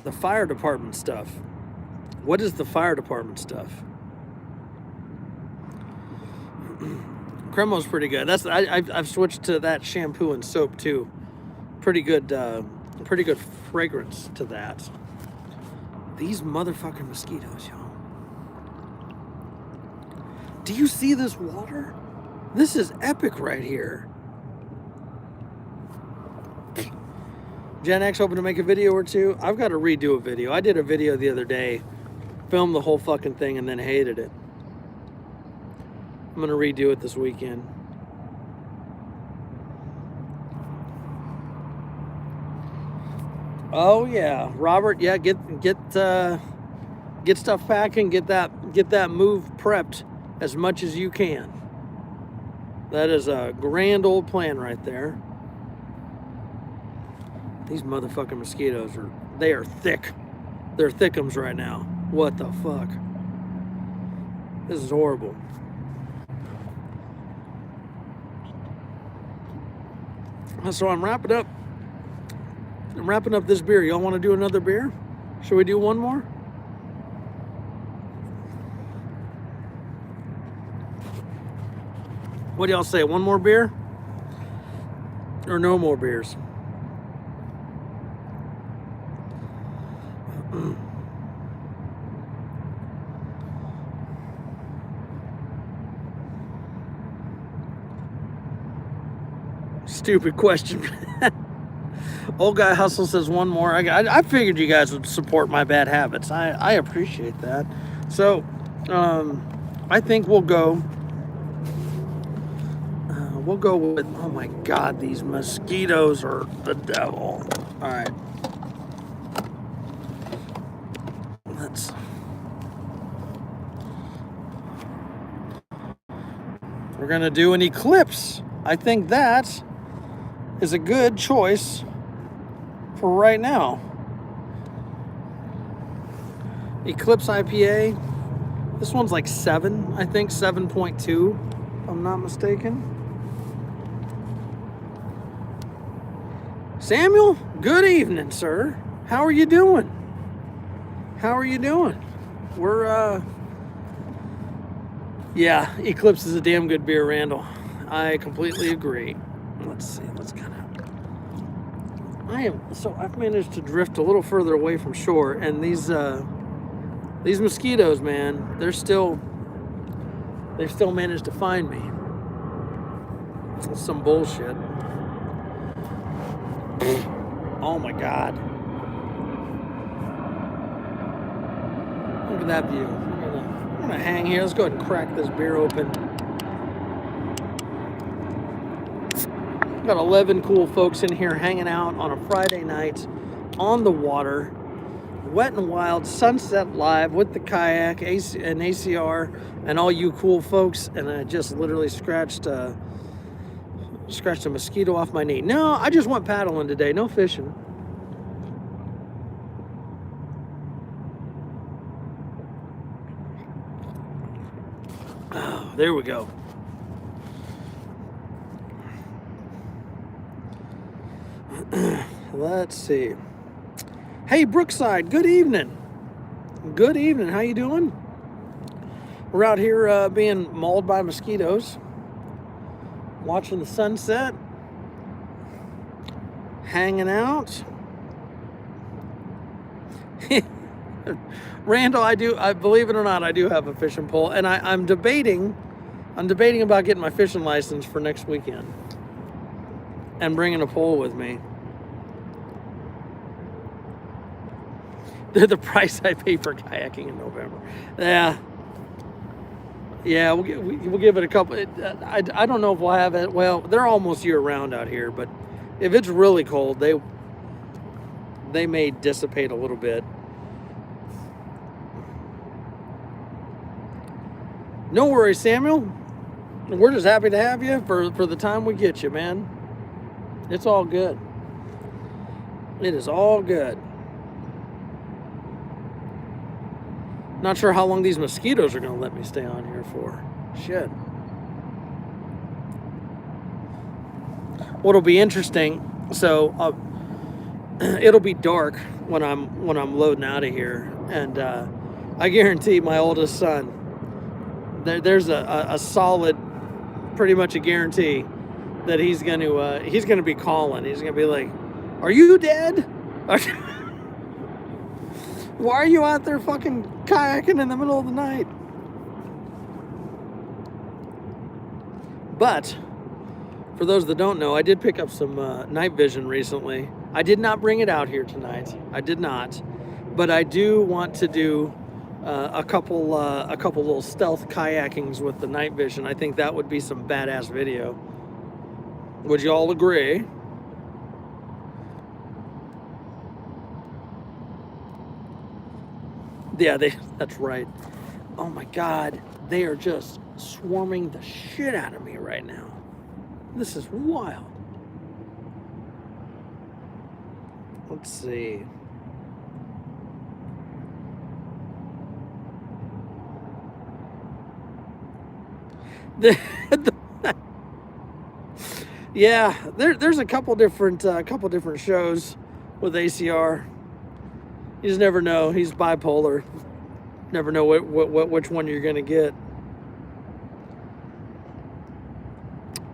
The fire department stuff. What is the fire department stuff? Cremo's pretty good. I've switched to that shampoo and soap too. Pretty good fragrance to that. These motherfucking mosquitoes, y'all. Do you see this water? This is epic right here. Gen X hoping to make a video or two. I've got to redo a video. I did a video the other day, filmed the whole fucking thing, and then hated it. I'm gonna redo it this weekend. Oh yeah, Robert. Yeah, get stuff packing. Get that move prepped as much as you can. That is a grand old plan right there. These motherfucking mosquitoes they are thick. They're thickums right now. What the fuck? This is horrible. So I'm wrapping up this beer. Y'all want to do another beer? Should we do one more? What do y'all say? One more beer? Or no more beers? Stupid question. Old Guy Hustle says one more. I figured you guys would support my bad habits. I appreciate that. So, I think we'll go with, oh my God, these mosquitoes are the devil. All right. We're going to do an Eclipse. I think that is a good choice for right now. Eclipse IPA. This one's like 7, I think 7.2, if I'm not mistaken. Samuel, good evening, sir. How are you doing? We're yeah, Eclipse is a damn good beer, Randall. I completely agree. Let's see. I've managed to drift a little further away from shore, and these mosquitoes, man, they've still managed to find me. It's some bullshit. Oh my God. Look at that view. I'm gonna hang here. Let's go ahead and crack this beer open. Got 11 cool folks in here hanging out on a Friday night on the water. Wet and Wild Sunset Live with the Kayak and ACR and all you cool folks. And I just literally scratched a mosquito off my knee. No, I just went paddling today. No fishing. Oh, there we go. Let's see. Hey, Brookside, good evening. Good evening. How you doing? We're out here being mauled by mosquitoes, watching the sunset, hanging out. Randall, I believe it or not, I do have a fishing pole, and I'm debating about getting my fishing license for next weekend and bringing a pole with me. They're the price I pay for kayaking in November. Yeah, we'll give it a couple. I don't know if we'll have it. Well, they're almost year round out here, but if it's really cold, they may dissipate a little bit. No worries, Samuel. We're just happy to have you for the time we get you, man. It's all good. It is all good. Not sure how long these mosquitoes are going to let me stay on here for. Shit. What'll be interesting, so it'll be dark when I'm loading out of here, and I guarantee my oldest son, there's a solid, pretty much a guarantee that he's going to be calling. He's going to be like, "Are you dead? Why are you out there fucking kayaking in the middle of the night?" But for those that don't know, I did pick up some night vision recently. I did not bring it out here tonight. I did not, but I do want to do a couple little stealth kayakings with the night vision. I think that would be some badass video. Would you all agree? Yeah, that's right. Oh my God, they are just swarming the shit out of me right now. This is wild. Let's see. Yeah, there's a couple different shows with ACR. You just never know. He's bipolar. Never know which one you're gonna get.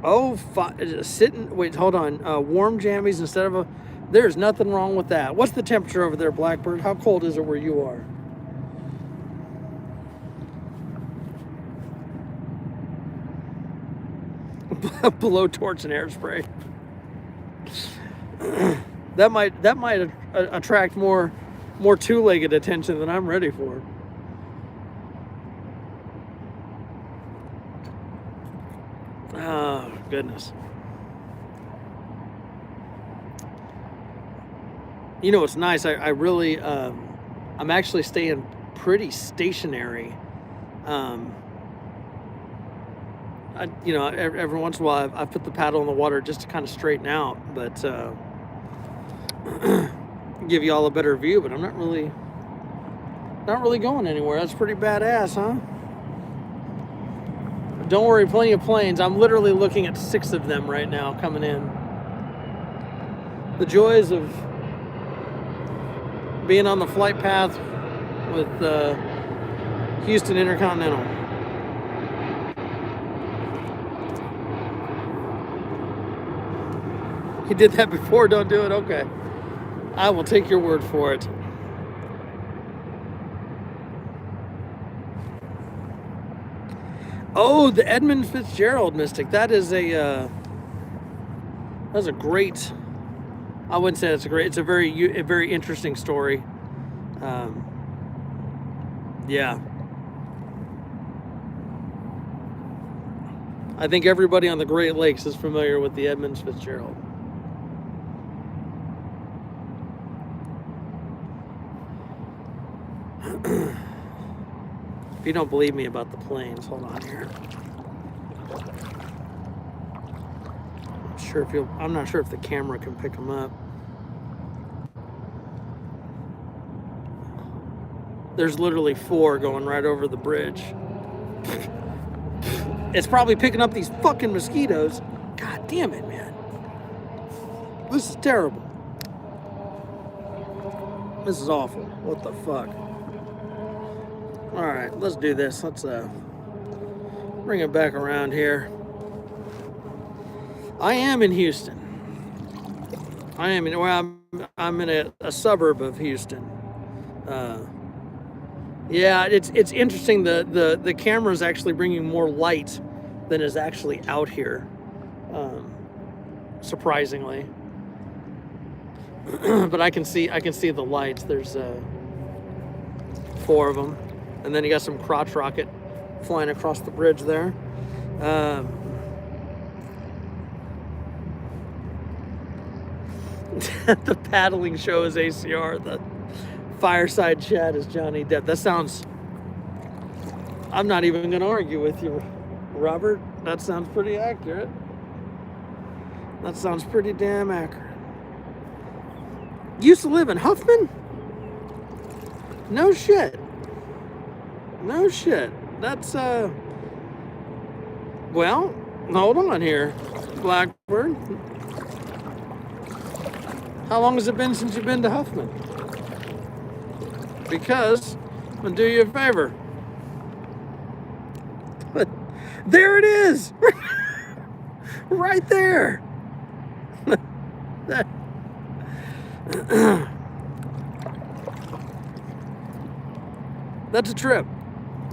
Oh, sitting. Wait, hold on. Warm jammies instead of a. There's nothing wrong with that. What's the temperature over there, Blackbird? How cold is it where you are? Blowtorch and hairspray. that might attract more two-legged attention than I'm ready for. Oh goodness. You know, it's nice. I really I'm actually staying pretty stationary. Every once in a while I put the paddle in the water just to kind of straighten out, but give you all a better view. But I'm not really going anywhere. That's pretty badass, huh? Don't worry, plenty of planes. I'm literally looking at 6 of them right now coming in. The joys of being on the flight path with Houston Intercontinental. You did that before, don't do it? Okay. I will take your word for it. Oh, the Edmund Fitzgerald Mystic. That's a great, I wouldn't say it's it's a very interesting story. Yeah. I think everybody on the Great Lakes is familiar with the Edmund Fitzgerald. If you don't believe me about the planes, hold on here. I'm not sure if the camera can pick them up. There's literally 4 going right over the bridge. It's probably picking up these fucking mosquitoes. God damn it, man. This is terrible. This is awful. What the fuck? All right, let's do this. Let's bring it back around here. I am in Houston. I'm in a suburb of Houston. Yeah, it's interesting. The camera is actually bringing more light than is actually out here. Surprisingly, but I can see the lights. There's 4 of them, and then you got some crotch rocket flying across the bridge there. The paddling show is ACR. The fireside chat is Johnny Depp. That sounds... I'm not even going to argue with you, Robert. That sounds pretty accurate. That sounds pretty damn accurate. Used to live in Huffman? No shit. No shit. That's, well, hold on here, Blackbird. How long has it been since you've been to Huffman? Because I'm gonna do you a favor. There it is! Right there! That's a trip.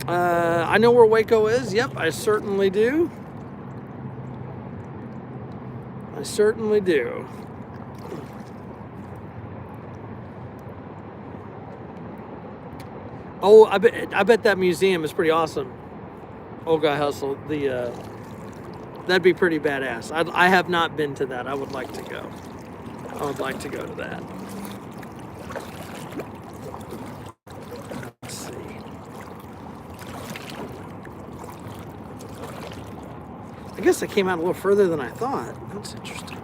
I know where Waco is. Yep, I certainly do. I certainly do. Oh, I bet that museum is pretty awesome. Old Guy Hustle. That'd be pretty badass. I have not been to that. I would like to go. I would like to go to that. Let's see. I guess I came out a little further than I thought. That's interesting.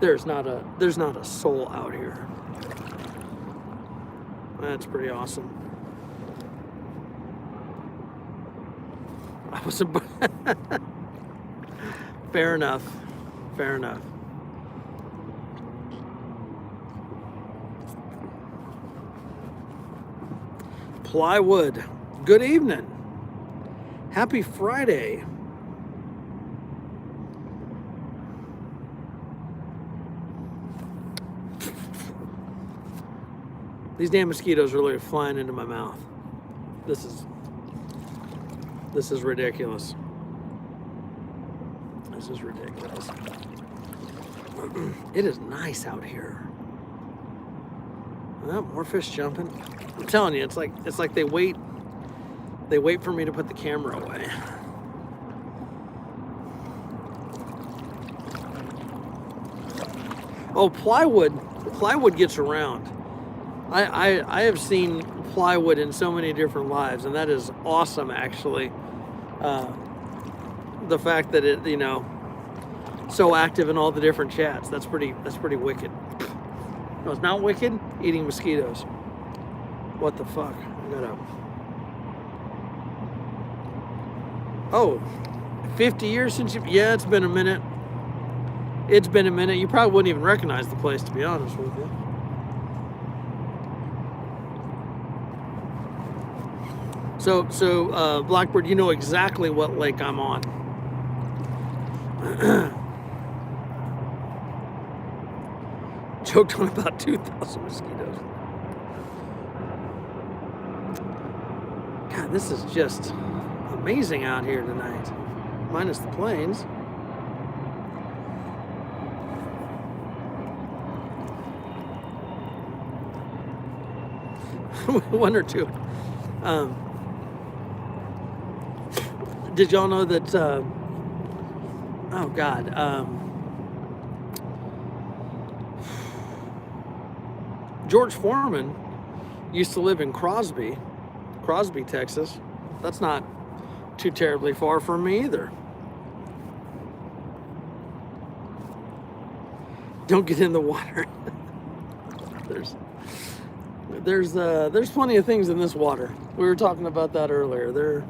There's not a soul out here. That's pretty awesome. I was fair enough. Fair enough. Plywood. Good evening. Happy Friday. These damn mosquitoes are literally flying into my mouth. This is ridiculous. This is ridiculous. It is nice out here. Well, more fish jumping. I'm telling you, it's like they wait for me to put the camera away. Oh, plywood gets around. I have seen plywood in so many different lives, and that is awesome, actually. The fact that it, so active in all the different chats. That's pretty wicked. No, it's not wicked. Eating mosquitoes. What the fuck? I gotta... Oh, 50 years since you... Yeah, it's been a minute. It's been a minute. You probably wouldn't even recognize the place, to be honest with you. So Blackbird, you know exactly what lake I'm on. Joked on about 2,000 mosquitoes. God, this is just amazing out here tonight. Minus the planes. One or two. Did y'all know that, oh God, George Foreman used to live in Crosby, Texas. That's not too terribly far from me either. Don't get in the water. There's plenty of things in this water. We were talking about that earlier.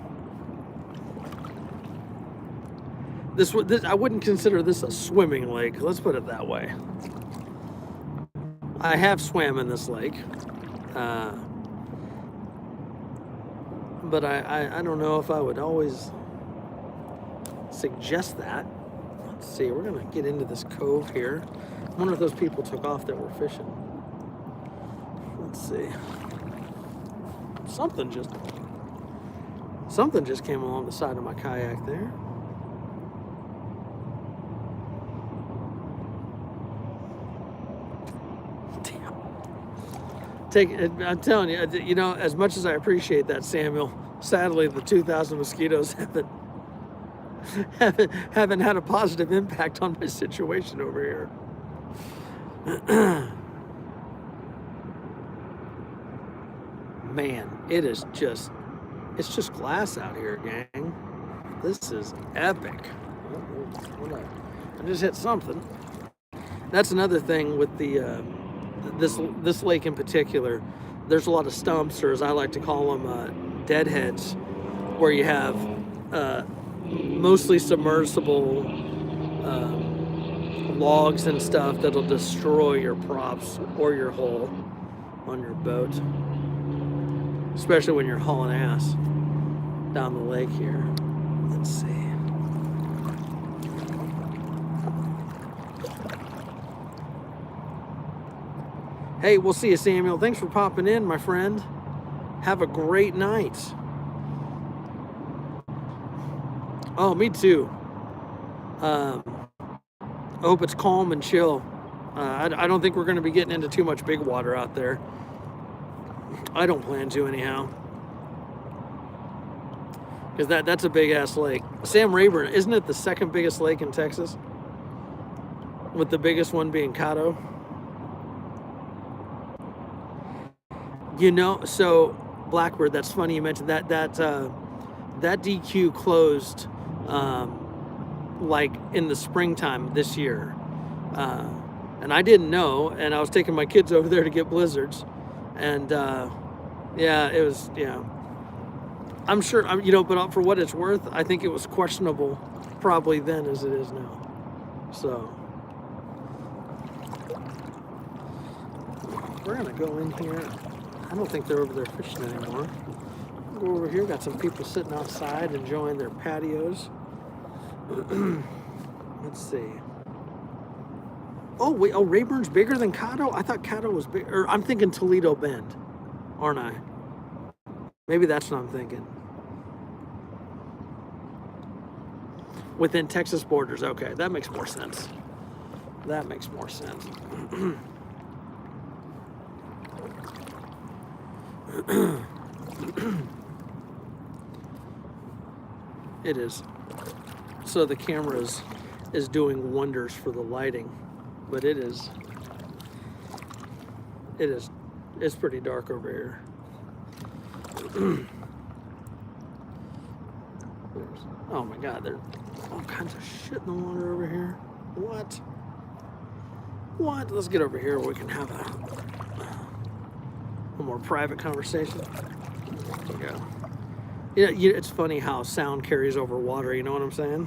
This I wouldn't consider this a swimming lake. Let's put it that way. I have swam in this lake, but I don't know if I would always suggest that. Let's see. We're gonna get into this cove here. I wonder if those people took off that were fishing. Let's see. Something just came along the side of my kayak there. Damn. I'm telling you, you know, as much as I appreciate that, Samuel, sadly the 2,000 mosquitoes haven't had a positive impact on my situation over here. Man, it's just glass out here, gang. This is epic. I just hit something. That's another thing with the this lake in particular. There's a lot of stumps, or as I like to call them, deadheads, where you have mostly submersible logs and stuff that'll destroy your props or your hull on your boat, especially when you're hauling ass down the lake here. Let's see. Hey, we'll see you, Samuel. Thanks for popping in, my friend. Have a great night. Oh, me too. I hope it's calm and chill. I don't think we're going to be getting into too much big water out there. I don't plan to anyhow. Because that's a big-ass lake. Sam Rayburn, isn't it the second biggest lake in Texas? With the biggest one being Caddo? You know, so Blackbird, that's funny you mentioned that. That DQ closed like in the springtime this year. And I didn't know, and I was taking my kids over there to get blizzards. And yeah, it was, yeah. I'm sure, you know, but for what it's worth, I think it was questionable probably then as it is now. So we're gonna go in here. I don't think they're over there fishing anymore. Go over here, got some people sitting outside enjoying their patios. Let's see. Oh wait, oh, Rayburn's bigger than Caddo? I thought Caddo was big, or I'm thinking Toledo Bend, aren't I? Maybe that's what I'm thinking. Within Texas borders, okay, that makes more sense. That makes more sense. It is. So the camera is doing wonders for the lighting, but it's pretty dark over here. Oh my God, there's all kinds of shit in the water over here. What? Let's get over here where we can have a more private conversation. There we go. Yeah, it's funny how sound carries over water, you know what I'm saying?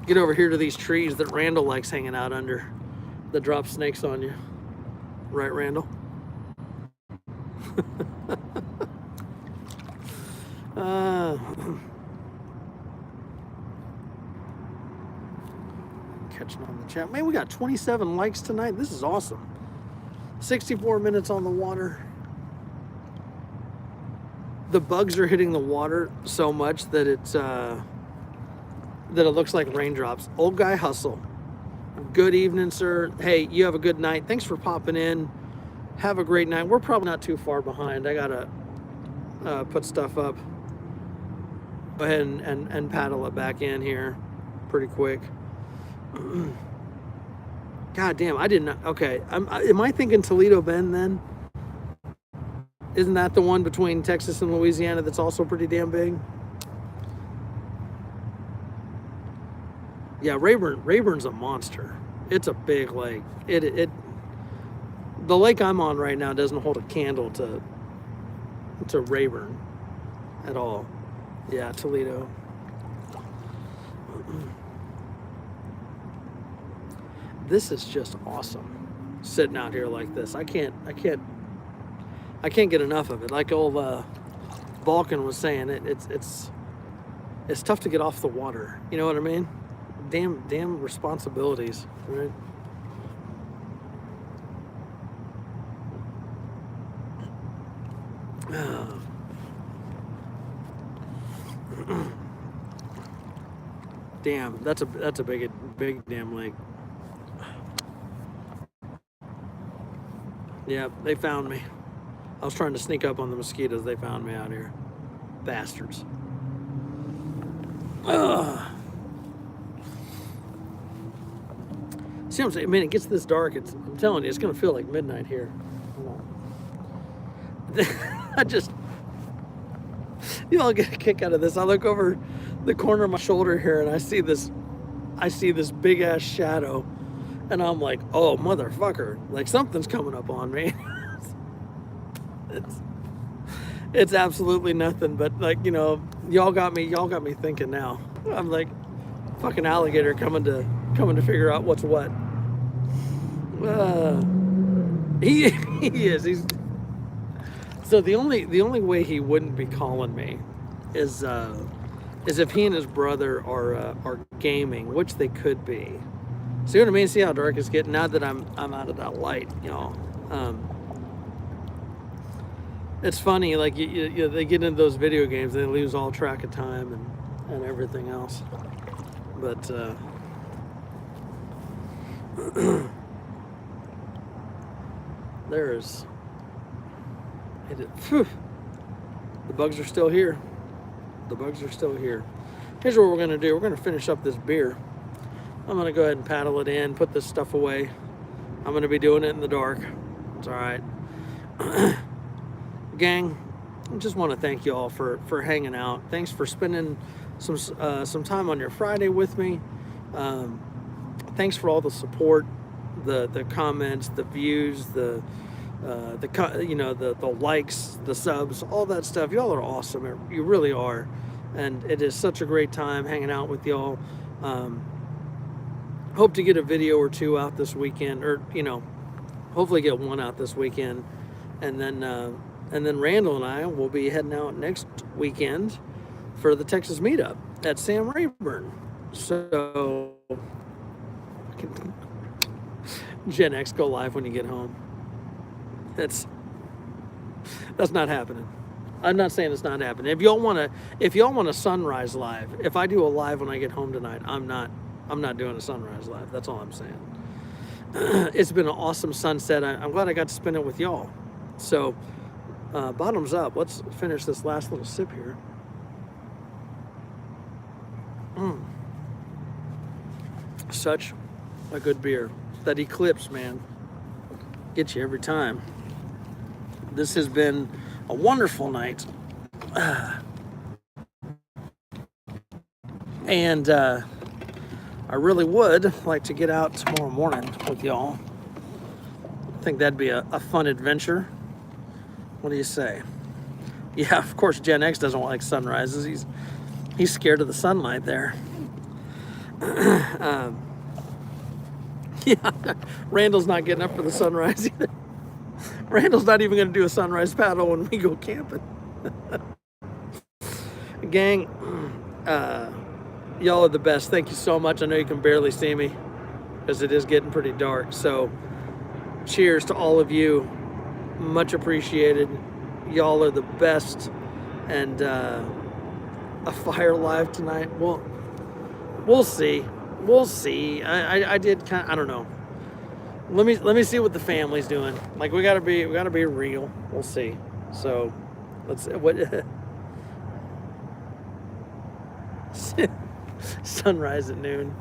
Get over here to these trees that Randall likes hanging out under that drop snakes on you. Right, Randall? Catching on the chat. Man, we got 27 likes tonight. This is awesome. 64 minutes on the water. The bugs are hitting the water so much that it looks like raindrops. Old guy hustle. Good evening, sir. Hey, you have a good night. Thanks for popping in. Have a great night. We're probably not too far behind. I gotta put stuff up. Go ahead and paddle it back in here pretty quick. God damn, I didn't. Okay, am I thinking Toledo Bend then? Isn't that the one between Texas and Louisiana that's also pretty damn big? Yeah, Rayburn's a monster. It's a big lake. The lake I'm on right now doesn't hold a candle to Rayburn at all. Yeah, Toledo. This is just awesome. Sitting out here like this, I can't get enough of it. Like old Balkan was saying, it's tough to get off the water. You know what I mean? Damn responsibilities, right? Damn, that's a big damn lake. Yeah, they found me. I was trying to sneak up on the mosquitoes. They found me out here. Bastards. See what I'm saying? Man, it gets this dark. I'm telling you, it's going to feel like midnight here. You all get a kick out of this. I look over the corner of my shoulder here and I see this big ass shadow. And I'm like, oh, motherfucker. Like, something's coming up on me. It's absolutely nothing, but like, you know, y'all got me thinking now. I'm like, fucking alligator coming to figure out what's what. He is. So the only way he wouldn't be calling me is if he and his brother are gaming, which they could be. See what I mean? See how dark it's getting now that I'm out of that light, y'all. It's funny, like you they get into those video games, they lose all track of time and everything else. But the bugs are still here. The bugs are still here. Here's what we're gonna do. We're gonna finish up this beer. I'm gonna go ahead and paddle it in, put this stuff away. I'm gonna be doing it in the dark. It's all right. Gang, I just want to thank you all for hanging out. Thanks for spending some time on your Friday with me. Thanks for all the support, the comments, the views, the likes, the subs, all that stuff. Y'all are awesome. You really are, and it is such a great time hanging out with y'all. Hope to get a video or two out this weekend, or hopefully get one out this weekend, and then Randall and I will be heading out next weekend for the Texas meetup at Sam Rayburn. So, Gen X, go live when you get home. That's not happening. I'm not saying it's not happening. If y'all want a sunrise live, if I do a live when I get home tonight, I'm not doing a sunrise live. That's all I'm saying. It's been an awesome sunset. I'm glad I got to spend it with y'all. So, bottoms up. Let's finish this last little sip here. Such a good beer. That Eclipse, man, gets you every time. This has been a wonderful night. And I really would like to get out tomorrow morning with y'all. I think that'd be a fun adventure. What do you say? Yeah, of course Gen X doesn't like sunrises. He's scared of the sunlight there. Yeah, Randall's not getting up for the sunrise either. Randall's not even going to do a sunrise paddle when we go camping. Gang, y'all are the best. Thank you so much. I know you can barely see me because it is getting pretty dark. So cheers to all of you. Much appreciated. Y'all are the best. And a fire live tonight. Well, we'll see. We'll see. I did kind of, I don't know. Let me see what the family's doing. Like we gotta be real. We'll see. So let's what sunrise at noon.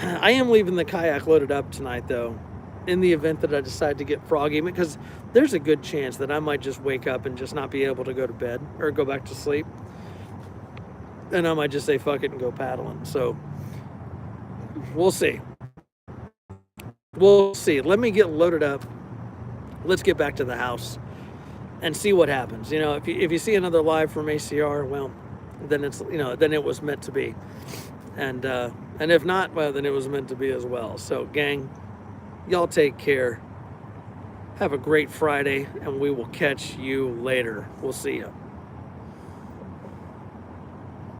I am leaving the kayak loaded up tonight, though, in the event that I decide to get froggy, because there's a good chance that I might just wake up and just not be able to go to bed or go back to sleep. And I might just say fuck it and go paddling. So we'll see. We'll see. Let me get loaded up. Let's get back to the house and see what happens. You know, if you see another live from ACR, well, then it's, you know, then it was meant to be. And if not, well, then it was meant to be as well. So, gang, y'all take care. Have a great Friday, and we will catch you later. We'll see you.